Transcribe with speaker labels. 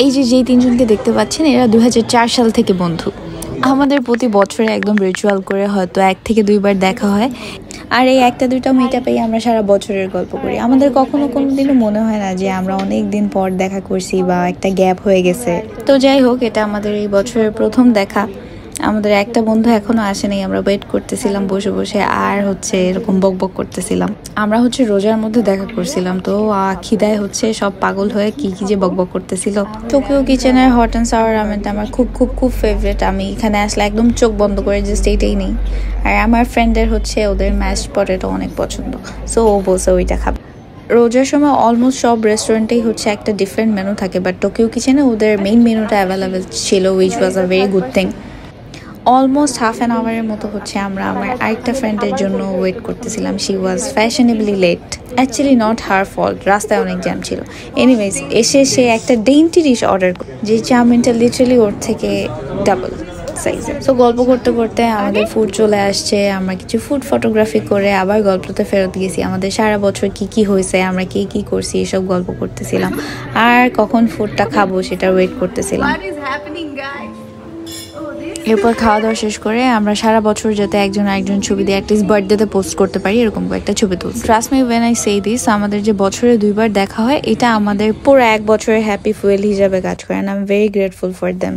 Speaker 1: এই যে যেই তিনজনকে দেখতে পাচ্ছেন এরা 2004 সাল থেকে বন্ধু। আমাদের প্রতি বছরে একদম রিচুয়াল করে হয়তো 1 থেকে 2 বার দেখা হয়। আর এই একটা দুইটা মিটআপেই আমরা সারা বছরের গল্প করি। আমাদের কখনো কোনোদিনও মনে হয় না যে আমরা অনেক দিন পর দেখা করছি বা একটা গ্যাপ হয়ে গেছে। তো যাই হোক, এটা আমাদের এই বছরের প্রথম দেখা। আমাদের একটা বন্ধু এখনো আসেনি, আমরা ওয়েট করতেছিলাম বসে বসে, আর এরকম বকবক করতেছিলাম। আমরা রোজার মধ্যে দেখা করছিলাম, তো খিদায় সব পাগল হয়ে কি কি যে বকবক করতেছিল। টোকিও কিচেনের হট অ্যান্ড সাওয়ার রামেনটা আমার খুব খুব খুব ফেভারিট। আমি এখানে আসলে একদম চোখ বন্ধ করে জাস্ট এইটাই নেই। আর আমার ফ্রেন্ডের ওদের ম্যাশড পটেটো অনেক পছন্দ, সো ও বলছে ওইটা খাবে। রোজার সময় অলমোস্ট সব রেস্টুরেন্টেই একটা ডিফারেন্ট মেনু থাকে, বাট টোকিও কিচেনে ওদের মেইন মেনুটা অ্যাভেলেবেল ছিল, which was a very good thing. Almost half an আওয়ারের মতো আমরা আমার আরেকটা ফ্রেন্ডের জন্য ওয়েট করতেছিলাম। She was fashionably late, actually not her fault, রাস্তায় অনেক জ্যাম ছিল। এনিওয়েজ, এসে সে একটা ডেইনটি ডিশ অর্ডার করে, যে চাউমিনটা লিটারালি ওর থেকে ডাবল সাইজে। সো গল্প করতে করতে আমাদের ফুড চলে আসছে। আমরা কিছু ফুড ফটোগ্রাফি করে আবার গল্পতে ফেরত গেছি। আমাদের সারা বছর কি কি হয়েছে, আমরা কি কি করছি, এসব গল্প করতেছিলাম। আর কখন ফুডটা খাবো সেটা ওয়েট করতেছিলাম। এরপর খাওয়া দাওয়া শেষ করে আমরা সারা বছর যাতে একজন আরেকজন ছবি দিয়ে অ্যাটলিস্ট বার্থডেতে পোস্ট করতে পারি এরকম একটা ছবি তুলছি। Trust me when I say this, আমাদের যে বছরে 2 বার দেখা হয় এটা আমাদের পুরো 1 বছরের হ্যাপি ফুয়েল হিসাবে কাজ করে, and I am very grateful for them.